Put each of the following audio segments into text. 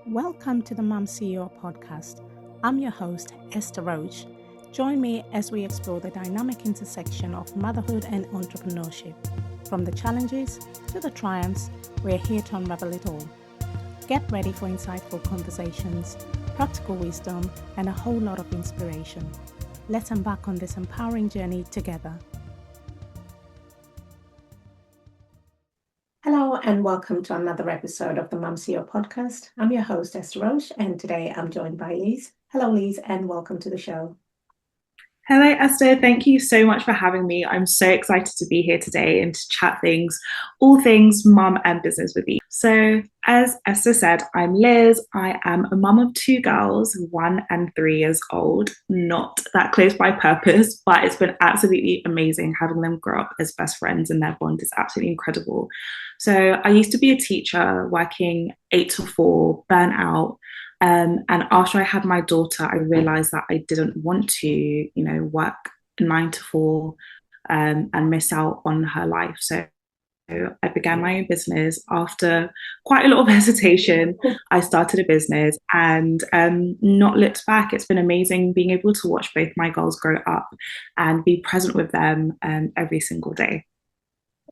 Welcome to the Mum CEO podcast. I'm your host, Esther Roach. Join me as we explore the dynamic intersection of motherhood and entrepreneurship. From the challenges to the triumphs, we're here to unravel it all. Get ready for insightful conversations, practical wisdom, and a whole lot of inspiration. Let's embark on this empowering journey together. Hello and welcome to another episode of the Mum CEO podcast. I'm your host, Esther Roche, and today I'm joined by Liz. Hello, Liz, and welcome to the show. Hello, Esther. Thank you so much for having me. I'm so excited to be here today and to chat all things mum and business with you. So, as Esther said, I'm Liz. I am a mum of two girls, 1 and 3 years old. Not that close by purpose, but it's been absolutely amazing having them grow up as best friends, and their bond is absolutely incredible. So, I used to be a teacher working 8 to 4, burnout. And after I had my daughter, I realized that I didn't want to, work 9 to 4 and miss out on her life. So I began my own business. After quite a lot of hesitation, I started a business and not looked back. It's been amazing being able to watch both my girls grow up and be present with them every single day.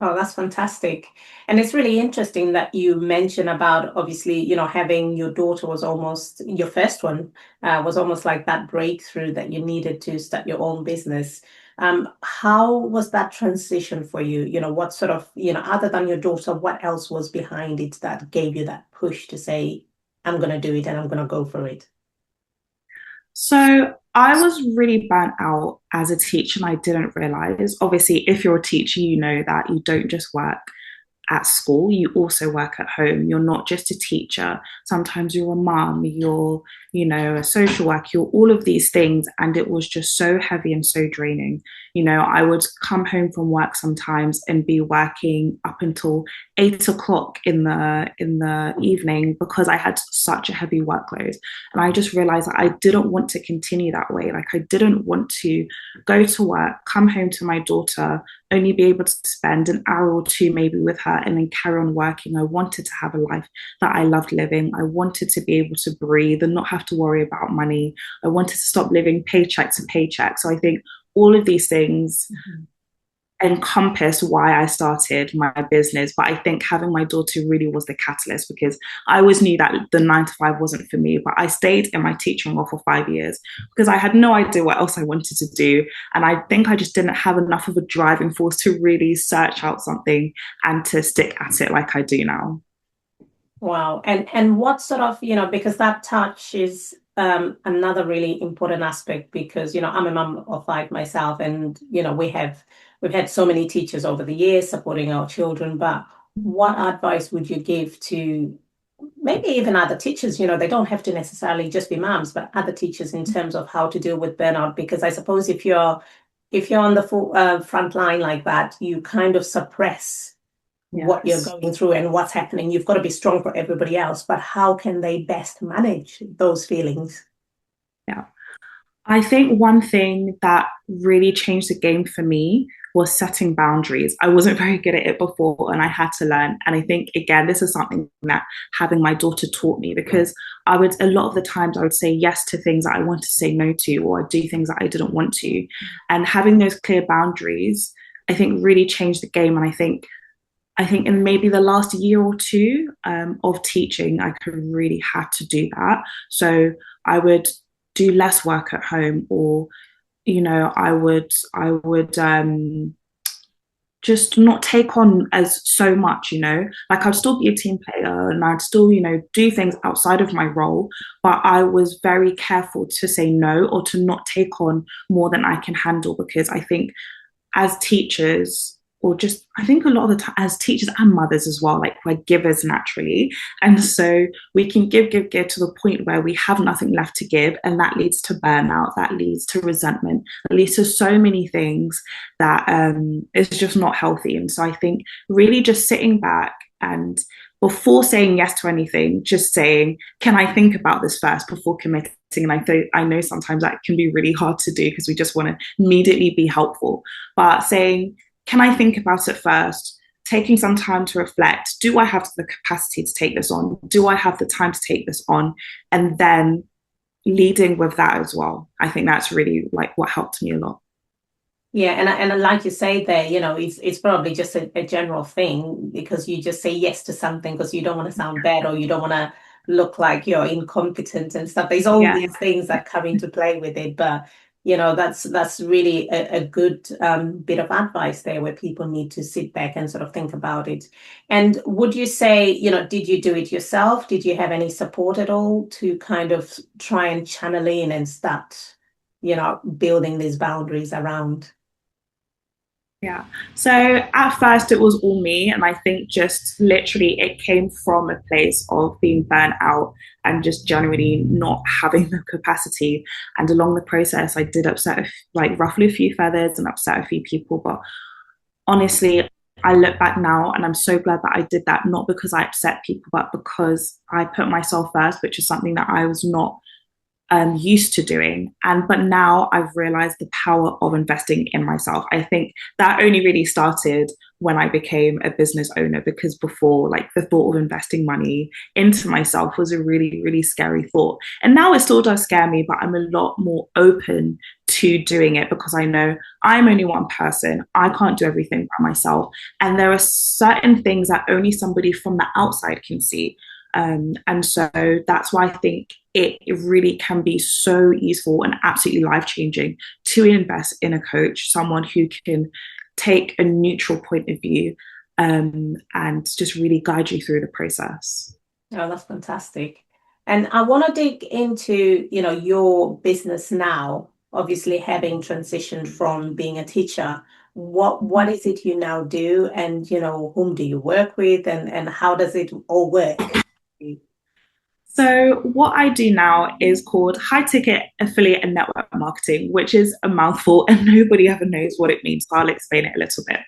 Oh, that's fantastic. And it's really interesting that you mention about, obviously, having your daughter was almost your first one, was almost like that breakthrough that you needed to start your own business. How was that transition for you? What sort of, other than your daughter, what else was behind it that gave you that push to say, I'm going to do it and I'm going to go for it? So I was really burnt out as a teacher and I didn't realize. Obviously, if you're a teacher, you know that you don't just work at school, you also work at home. You're not just a teacher. Sometimes you're a mum, you're, a social worker, you're all of these things. And it was just so heavy and so draining. I would come home from work sometimes and be working up until 8 o'clock in the evening because I had such a heavy workload. And I just realized that I didn't want to continue that way. Like I didn't want to go to work, come home to my daughter, only be able to spend an hour or two maybe with her and then carry on working. I wanted to have a life that I loved living. I wanted to be able to breathe and not have to worry about money. I wanted to stop living paycheck to paycheck. So I think all of these things encompass why I started my business. But I think having my daughter really was the catalyst because I always knew that the 9 to 5 wasn't for me. But I stayed in my teaching role for 5 years because I had no idea what else I wanted to do. And I think I just didn't have enough of a driving force to really search out something and to stick at it like I do now. Wow. And what sort of, because that touch is another really important aspect because, I'm a mum of 5 myself and, we've had so many teachers over the years supporting our children, but what advice would you give to maybe even other teachers? They don't have to necessarily just be mums, but other teachers in terms of how to deal with burnout, because I suppose if you're on the front line like that, you kind of suppress what you're going through and what's happening. You've got to be strong for everybody else, but how can they best manage those feelings? Yeah. I think one thing that really changed the game for me was setting boundaries. I wasn't very good at it before and I had to learn. And I think, again, this is something that having my daughter taught me because a lot of the times I would say yes to things that I wanted to say no to, or I'd do things that I didn't want to. And having those clear boundaries, I think really changed the game. And I think in maybe the last year or two of teaching, I could really had to do that. So I would do less work at home, or I would just not take on as so much. Like I'd still be a team player and I'd still do things outside of my role, but I was very careful to say no or to not take on more than I can handle, because I think as teachers, or just I think a lot of the time as teachers and mothers as well, like we're givers naturally. And so we can give to the point where we have nothing left to give. And that leads to burnout, that leads to resentment, that leads to so many things that is just not healthy. And so I think really just sitting back and before saying yes to anything, just saying, can I think about this first before committing? And I know sometimes that can be really hard to do because we just want to immediately be helpful. But saying, can I think about it first? taking some time to reflect. Do I have the capacity to take this on? Do I have the time to take this on? And then leading with that as well. I think that's really like what helped me a lot. Yeah, and like you say there, it's probably just a general thing because you just say yes to something because you don't want to sound bad or you don't want to look like you're incompetent and stuff. There's all Yeah. these things that come into play with it, but that's really a good bit of advice there where people need to sit back and sort of think about it. And would you say, did you do it yourself? Did you have any support at all to kind of try and channel in and start, building these boundaries around? Yeah. So at first it was all me. And I think just literally it came from a place of being burnt out and just generally not having the capacity. And along the process, I did upset like roughly a few feathers and upset a few people. But honestly, I look back now and I'm so glad that I did that, not because I upset people, but because I put myself first, which is something that I was not used to doing. But now I've realized the power of investing in myself. I think that only really started when I became a business owner, because before, like, the thought of investing money into myself was a really, really scary thought. And now it still does scare me, but I'm a lot more open to doing it because I know I'm only one person. I can't do everything by myself. And there are certain things that only somebody from the outside can see. And so that's why I think it really can be so useful and absolutely life changing to invest in a coach, someone who can take a neutral point of view and just really guide you through the process. Oh, that's fantastic. And I want to dig into, your business now, obviously having transitioned from being a teacher. What is it you now do? And, whom do you work with and how does it all work? So, what I do now is called high ticket affiliate and network marketing, which is a mouthful and nobody ever knows what it means. So, I'll explain it a little bit.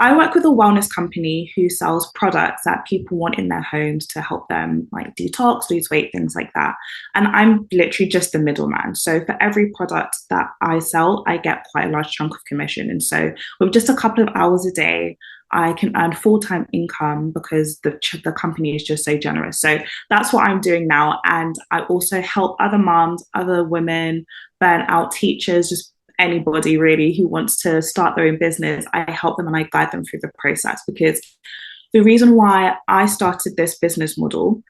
I work with a wellness company who sells products that people want in their homes to help them like detox, lose weight, things like that. And I'm literally just the middleman. So for every product that I sell, I get quite a large chunk of commission. And so with just a couple of hours a day, I can earn full-time income because the company is just so generous. So that's what I'm doing now. And I also help other moms, other women, burn out teachers, just anybody really who wants to start their own business. I help them and I guide them through the process, because the reason why I started this business model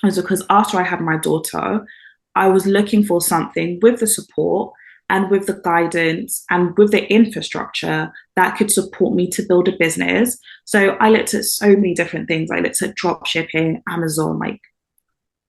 was because after I had my daughter, I was looking for something with the support and with the guidance and with the infrastructure that could support me to build a business. So I looked at so many different things. I looked at drop shipping, Amazon, like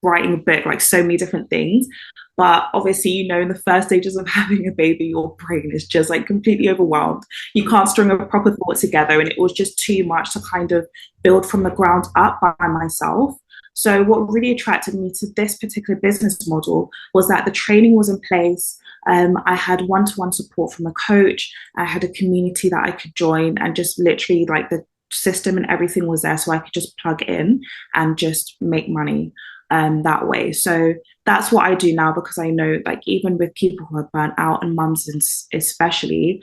writing a book, like so many different things. But obviously, in the first stages of having a baby, your brain is just like completely overwhelmed. You can't string a proper thought together. And it was just too much to kind of build from the ground up by myself. So, what really attracted me to this particular business model was that the training was in place. I had one-to-one support from a coach. I had a community that I could join, and just literally like the system and everything was there, so I could just plug in and just make money that way. So that's what I do now, because I know, like, even with people who are burnt out and mums especially,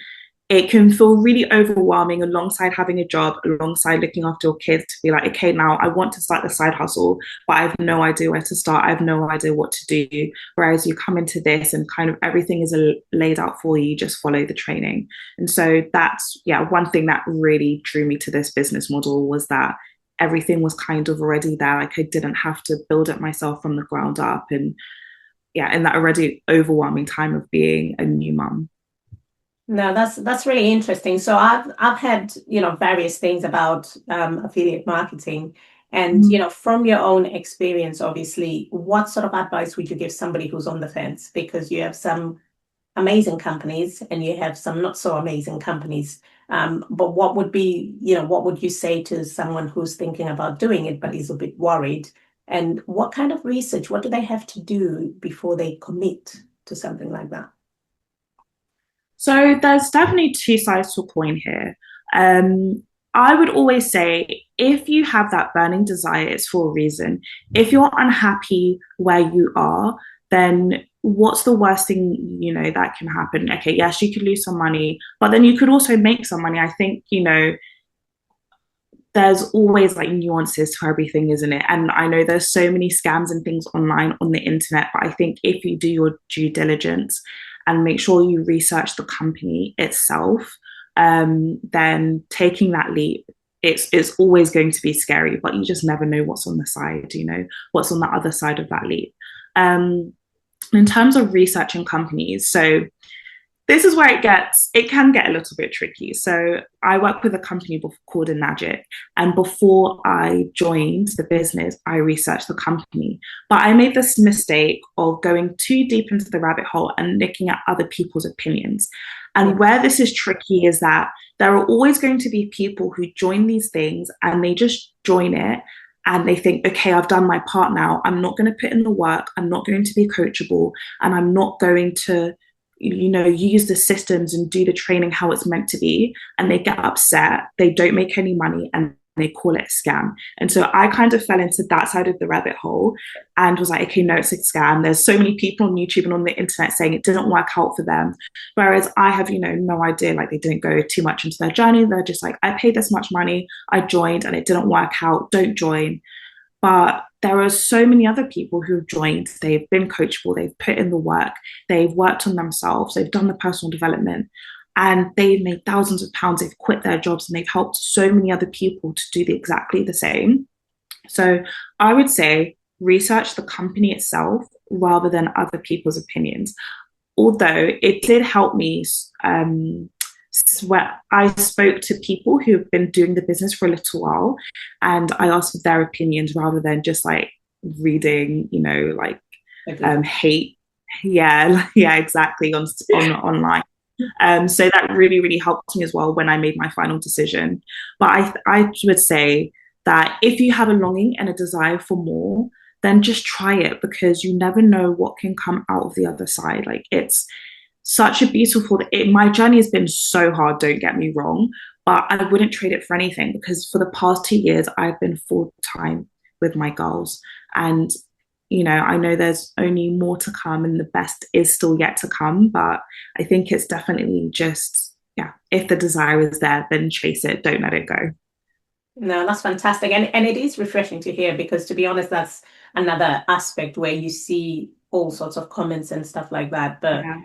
it can feel really overwhelming alongside having a job, alongside looking after your kids, to be like, okay, now I want to start the side hustle, but I have no idea where to start. I have no idea what to do. Whereas you come into this and kind of everything is laid out for you, just follow the training. And so that's, yeah, one thing that really drew me to this business model was that everything was kind of already there. Like, I didn't have to build it myself from the ground up. And yeah, in that already overwhelming time of being a new mum. No, that's really interesting. So I've had, various things about affiliate marketing and, Mm. from your own experience, obviously, what sort of advice would you give somebody who's on the fence? Because you have some amazing companies and you have some not so amazing companies. But what would you say to someone who's thinking about doing it but is a bit worried? And what kind of research, what do they have to do before they commit to something like that? So there's definitely two sides to a coin here. I would always say, if you have that burning desire, it's for a reason. If you're unhappy where you are, then what's the worst thing that can happen? Okay, yes, you could lose some money, but then you could also make some money. I think there's always like nuances to everything, isn't it? And I know there's so many scams and things online on the internet, but I think if you do your due diligence and make sure you research the company itself, then taking that leap, it's always going to be scary, but you just never know what's on the side, what's on the other side of that leap. Um, in terms of researching companies, so this is where it can get a little bit tricky. So I work with a company called Enagic, and before I joined the business, I researched the company. But I made this mistake of going too deep into the rabbit hole and looking at other people's opinions. And where this is tricky is that there are always going to be people who join these things and they just join it and they think, okay, I've done my part now. I'm not going to put in the work. I'm not going to be coachable, and I'm not going to use the systems and do the training how it's meant to be, and they get upset, they don't make any money, and they call it a scam. And so I kind of fell into that side of the rabbit hole and was like, okay, no, it's a scam. There's so many people on YouTube and on the internet saying it didn't work out for them. Whereas I have, no idea, like they didn't go too much into their journey. They're just like, I paid this much money, I joined and it didn't work out, don't join. But there are so many other people who've joined, they've been coachable, they've put in the work, they've worked on themselves, they've done the personal development, and they've made thousands of pounds, they've quit their jobs, and they've helped so many other people to do exactly the same. So I would say research the company itself rather than other people's opinions. Although it did help me where I spoke to people who have been doing the business for a little while, and I asked for their opinions rather than just like reading, hate. Yeah, yeah, exactly on online. So that really, really helped me as well when I made my final decision. But I would say that if you have a longing and a desire for more, then just try it, because you never know what can come out of the other side. Like it's such a beautiful, my journey has been so hard, don't get me wrong, but I wouldn't trade it for anything, because for the past 2 years, I've been full time with my girls. And, I know there's only more to come and the best is still yet to come, but I think it's definitely just, yeah, if the desire is there, then chase it, don't let it go. No, that's fantastic. And it is refreshing to hear, because to be honest, that's another aspect where you see all sorts of comments and stuff like that. But Yeah.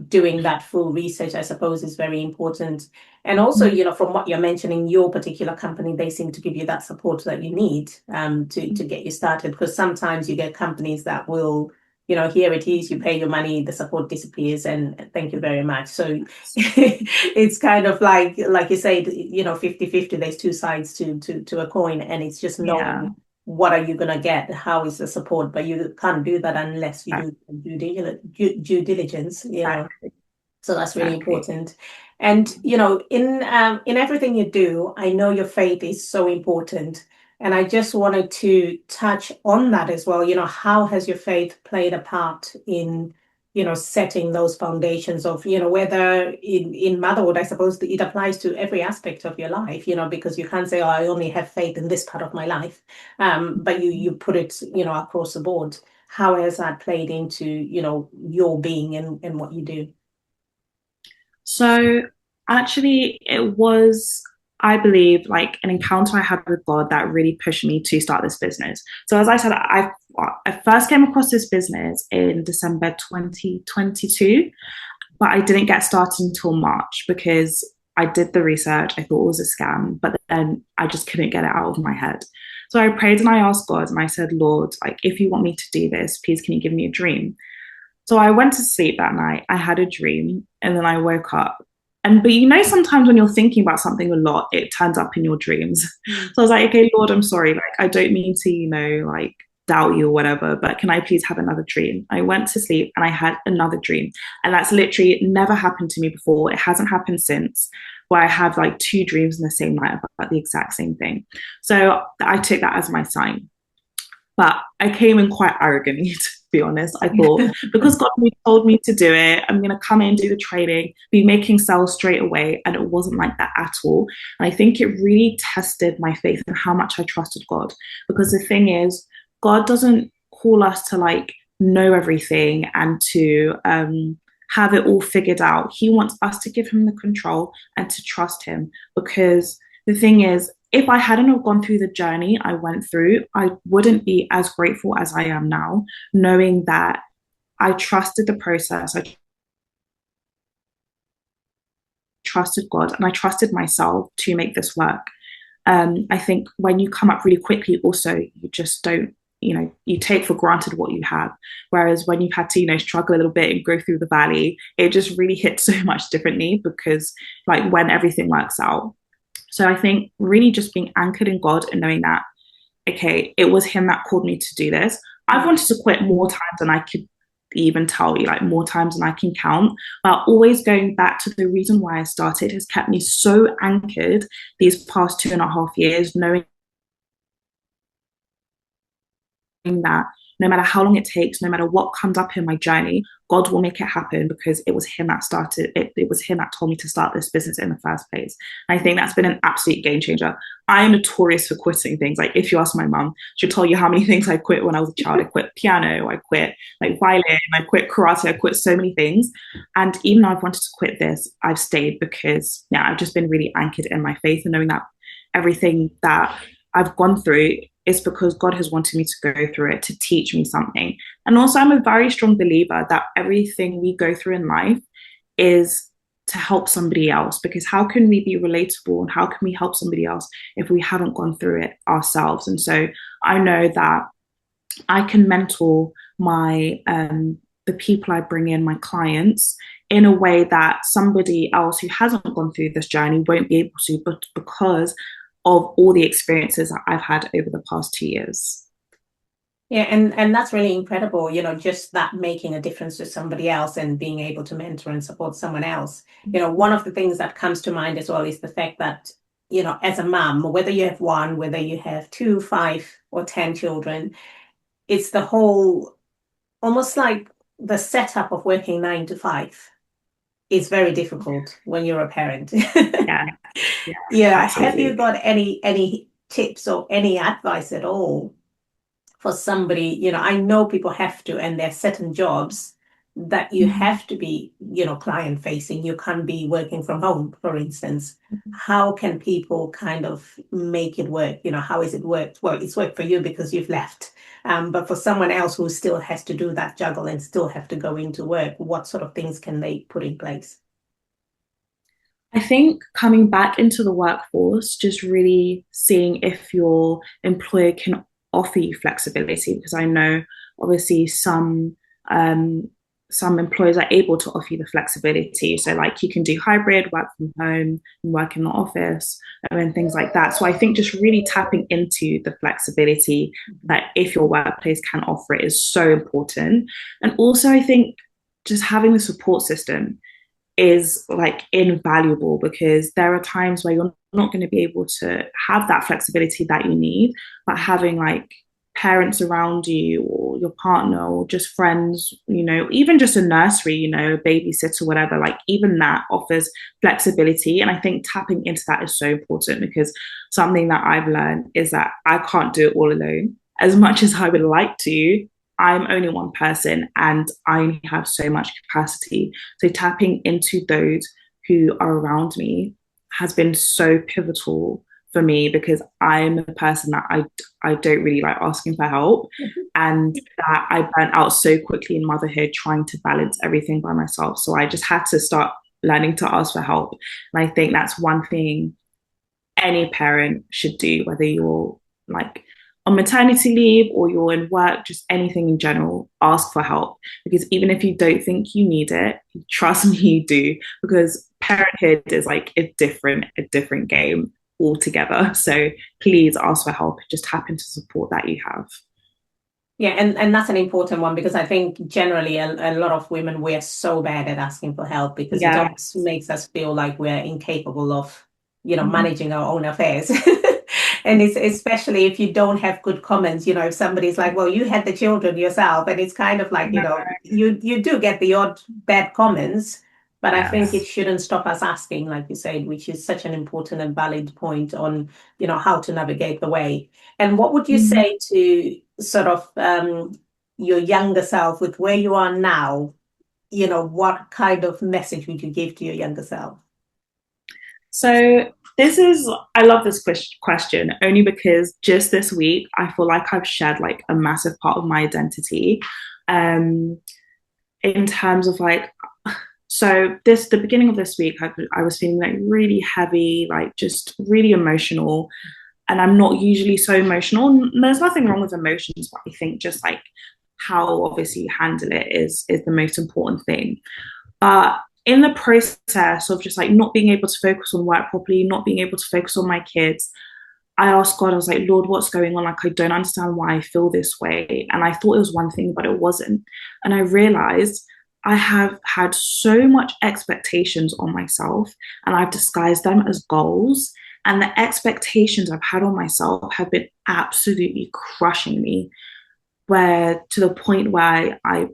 doing that full research, I suppose, is very important. And also, from what you're mentioning, your particular company, they seem to give you that support that you need to get you started. Because sometimes you get companies that will, here it is, you pay your money, the support disappears, and thank you very much. So it's kind of like you said, 50-50, there's two sides to a coin, and it's just Yeah. knowing what are you going to get, how is the support, but you can't do that unless you do due diligence, Exactly. so that's really Exactly. important. And in everything you do, I know your faith is so important, and I just wanted to touch on that as well. How has your faith played a part in setting those foundations of, whether in motherhood, I suppose that it applies to every aspect of your life, because you can't say, oh, I only have faith in this part of my life. But you put it, across the board. How has that played into, your being and what you do? So actually, it was, I believe, like an encounter I had with God that really pushed me to start this business. So as I said, I first came across this business in December 2022, but I didn't get started until March because I did the research. I thought it was a scam, but then I just couldn't get it out of my head. So I prayed and I asked God and I said, Lord, like, if you want me to do this, please can you give me a dream? So I went to sleep that night. I had a dream and then I woke up. But sometimes when you're thinking about something a lot, it turns up in your dreams. So I was like, okay, Lord, I'm sorry. Like, I don't mean to, like doubt you or whatever, but can I please have another dream? I went to sleep and I had another dream. And that's literally never happened to me before. It hasn't happened since, where I have like two dreams in the same night about the exact same thing. So I took that as my sign. But I came in quite arrogantly, to be honest. I thought, because God told me to do it, I'm going to come in, do the training, be making sales straight away. And it wasn't like that at all. And I think it really tested my faith and how much I trusted God. Because the thing is, God doesn't call us to like know everything and to have it all figured out. He wants us to give him the control and to trust him. Because the thing is, if I hadn't have gone through the journey I went through, I wouldn't be as grateful as I am now, knowing that I trusted the process. I trusted God and I trusted myself to make this work. I think when you come up really quickly, also, you just don't, you take for granted what you have. Whereas when you've had to, struggle a little bit and go through the valley, it just really hits so much differently because, like, when everything works out. So I think really just being anchored in God and knowing that, okay, it was Him that called me to do this. I've wanted to quit more times than I could even tell you, like more times than I can count. But always going back to the reason why I started has kept me so anchored these past 2.5 years, knowing that no matter how long it takes, no matter what comes up in my journey, God will make it happen because it was Him that started it. It was Him that told me to start this business in the first place. And I think that's been an absolute game changer. I am notorious for quitting things. Like if you ask my mum, she'll tell you how many things I quit when I was a child. I quit piano, I quit like violin, I quit karate, I quit so many things. And even though I've wanted to quit this, I've stayed because I've just been really anchored in my faith and knowing that everything that I've gone through is because God has wanted me to go through it to teach me something. And also, I'm a very strong believer that everything we go through in life is to help somebody else. Because how can we be relatable and how can we help somebody else if we haven't gone through it ourselves? And so I know that I can mentor the people I bring in, my clients, in a way that somebody else who hasn't gone through this journey won't be able to, but because of all the experiences that I've had over the past 2 years. Yeah, and that's really incredible, just that making a difference to somebody else and being able to mentor and support someone else. One of the things that comes to mind as well is the fact that, as a mom, whether you have one, whether you have two, 5, or 10 children, it's the whole, almost like the setup of working 9 to 5 is very difficult when you're a parent. Yeah, yeah, Yeah. Have you absolutely. got any tips or any advice at all for somebody? I know people have to, and there's certain jobs that you Mm-hmm. have to be, client facing. You can't be working from home, for instance. How can people kind of make it work? How is it worked? Well, it's worked for you because you've left. But for someone else who still has to do that juggle and still have to go into work, what sort of things can they put in place? I think coming back into the workforce, just really seeing if your employer can offer you flexibility, because I know obviously some employers are able to offer you the flexibility. So like you can do hybrid, work from home, work in the office, and things like that. So I think just really tapping into the flexibility that if your workplace can offer it is so important. And also I think just having the support system is like invaluable because there are times where you're not going to be able to have that flexibility that you need, but having like parents around you or your partner or just friends, even just a nursery, a babysitter, whatever, like even that offers flexibility. And I think tapping into that is so important because something that I've learned is that I can't do it all alone. As much as I would like to, I'm only one person and I only have so much capacity. So tapping into those who are around me has been so pivotal for me because I'm a person that I don't really like asking for help and that I burnt out so quickly in motherhood trying to balance everything by myself. So I just had to start learning to ask for help. And I think that's one thing any parent should do, whether you're like on maternity leave or you're in work, just anything in general, ask for help. Because even if you don't think you need it, trust me, you do. Because parenthood is like a different game altogether. So please ask for help. Just tap into support that you have. Yeah, and that's an important one because I think generally a lot of women, we're so bad at asking for help because it Yeah. almost makes us feel like we're incapable of, Mhm. managing our own affairs. And it's especially if you don't have good comments, if somebody's like, well, you had the children yourself, and it's kind of like, No. you do get the odd bad comments, but I think it Yes. shouldn't stop us asking, like you said, which is such an important and valid point on, how to navigate the way. And what would you Mhm. say to sort of your younger self with where you are now? What kind of message would you give to your younger self? So I love this question only because just this week, I feel like I've shed like a massive part of my identity. Um, in terms of like, the beginning of this week, I was feeling like really heavy, like just really emotional. And I'm not usually so emotional. There's nothing wrong with emotions, but I think just like how obviously you handle it is the most important thing. But in the process of just like not being able to focus on work properly, not being able to focus on my kids, I asked God, I was like, Lord, what's going on? Like, I don't understand why I feel this way. And I thought it was one thing, but it wasn't. And I realized I have had so much expectations on myself and I've disguised them as goals. And the expectations I've had on myself have been absolutely crushing me, where to the point where I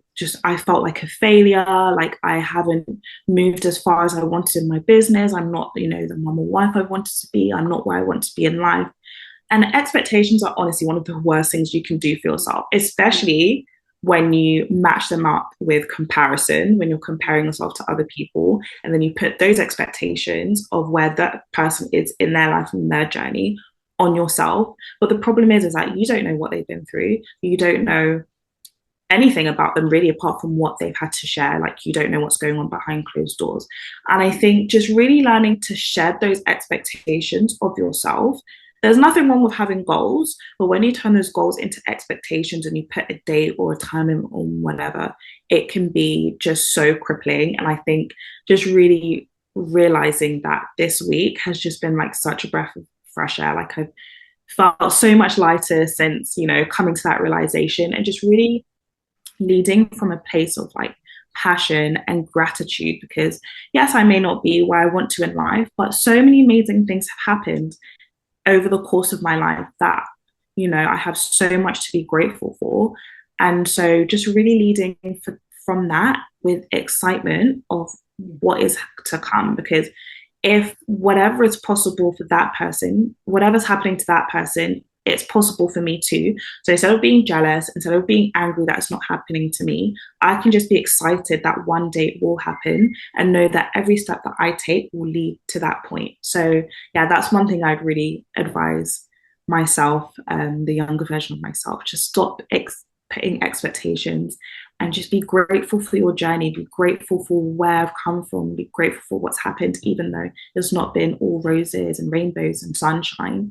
felt like a failure, like I haven't moved as far as I wanted in my business. I'm not, the mom or wife I wanted to be. I'm not where I want to be in life. And expectations are honestly one of the worst things you can do for yourself, especially when you match them up with comparison, when you're comparing yourself to other people, and then you put those expectations of where that person is in their life and their journey on yourself. But the problem is that you don't know what they've been through. You don't know anything about them really apart from what they've had to share. Like you don't know what's going on behind closed doors. And I think just really learning to shed those expectations of yourself. There's nothing wrong with having goals, but when you turn those goals into expectations and you put a date or a time in on whatever, it can be just so crippling. And I think just really realizing that this week has just been like such a breath of fresh air. Like I've felt so much lighter since, coming to that realization and just really leading from a place of like passion and gratitude because yes, I may not be where I want to in life, but so many amazing things have happened over the course of my life that I have so much to be grateful for. And so just really leading from that with excitement of what is to come, because if whatever is possible for that person, whatever's happening to that person, it's possible for me too. So instead of being jealous, instead of being angry that it's not happening to me, I can just be excited that one day it will happen and know that every step that I take will lead to that point. So yeah, that's one thing I'd really advise myself, the younger version of myself, just stop putting expectations and just be grateful for your journey, be grateful for where I've come from, be grateful for what's happened, even though it's not been all roses and rainbows and sunshine.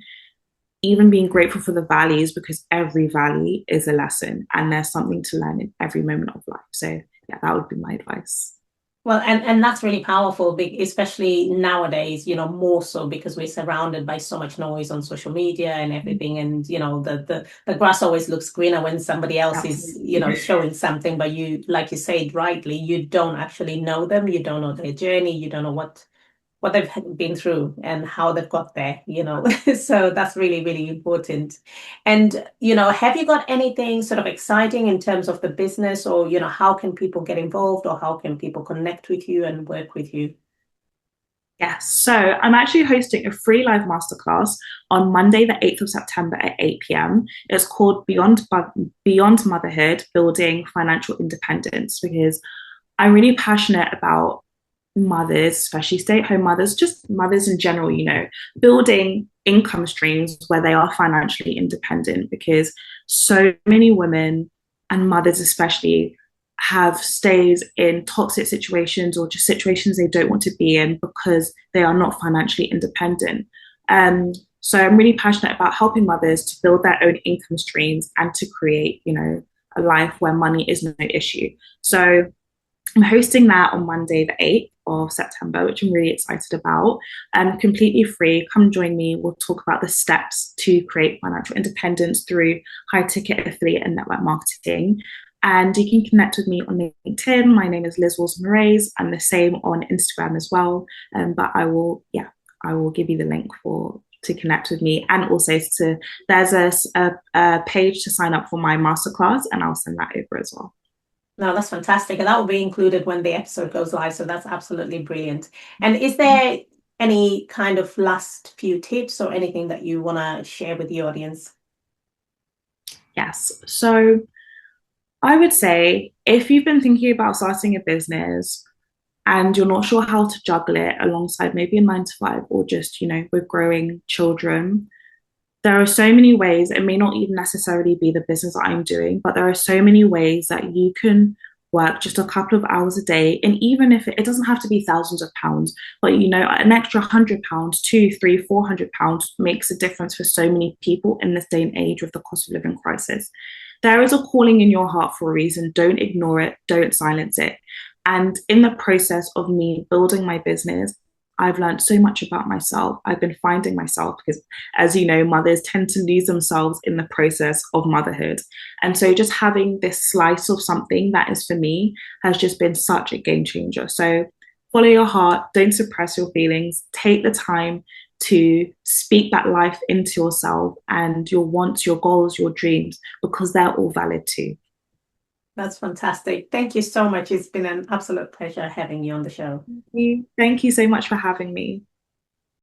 Even being grateful for the valleys, because every valley is a lesson and there's something to learn in every moment of life. So yeah, that would be my advice. Well, and that's really powerful, especially nowadays, more so because we're surrounded by so much noise on social media and everything. And, the grass always looks greener when somebody else is, Absolutely. showing something, but you, like you said rightly, you don't actually know them. You don't know their journey. You don't know what they've been through and how they've got there, So that's really, really important. And, have you got anything sort of exciting in terms of the business or, how can people get involved or how can people connect with you and work with you? Yes, so I'm actually hosting a free live masterclass on Monday, the 8th of September at 8 p.m. It's called Beyond Motherhood, Building Financial Independence, because I'm really passionate about mothers, especially stay-at-home mothers, just mothers in general, building income streams where they are financially independent, because so many women and mothers especially have stays in toxic situations or just situations they don't want to be in because they are not financially independent. And so I'm really passionate about helping mothers to build their own income streams and to create, a life where money is no issue. So I'm hosting that on Monday, the 8th of September, which I'm really excited about. Completely free. Come join me. We'll talk about the steps to create financial independence through high ticket affiliate and network marketing. And you can connect with me on LinkedIn. My name is Liz Wilson-Morais, and the same on Instagram as well. But I will give you the link to connect with me, and also there's a page to sign up for my masterclass, and I'll send that over as well. No, that's fantastic. And that will be included when the episode goes live. So that's absolutely brilliant. And is there any kind of last few tips or anything that you want to share with the audience? Yes. So I would say if you've been thinking about starting a business and you're not sure how to juggle it alongside maybe a 9 to 5 or just, with growing children, there are so many ways. It may not even necessarily be the business that I'm doing, but there are so many ways that you can work just a couple of hours a day. And even if it doesn't have to be thousands of pounds, but an extra £100, two, three, £400 makes a difference for so many people in this day and age with the cost of living crisis. There is a calling in your heart for a reason. Don't ignore it, don't silence it. And in the process of me building my business, I've learned so much about myself. I've been finding myself because, as you know, mothers tend to lose themselves in the process of motherhood. And so just having this slice of something that is for me has just been such a game changer. So follow your heart, don't suppress your feelings, take the time to speak that life into yourself and your wants, your goals, your dreams, because they're all valid too. That's fantastic. Thank you so much. It's been an absolute pleasure having you on the show. Thank you so much for having me.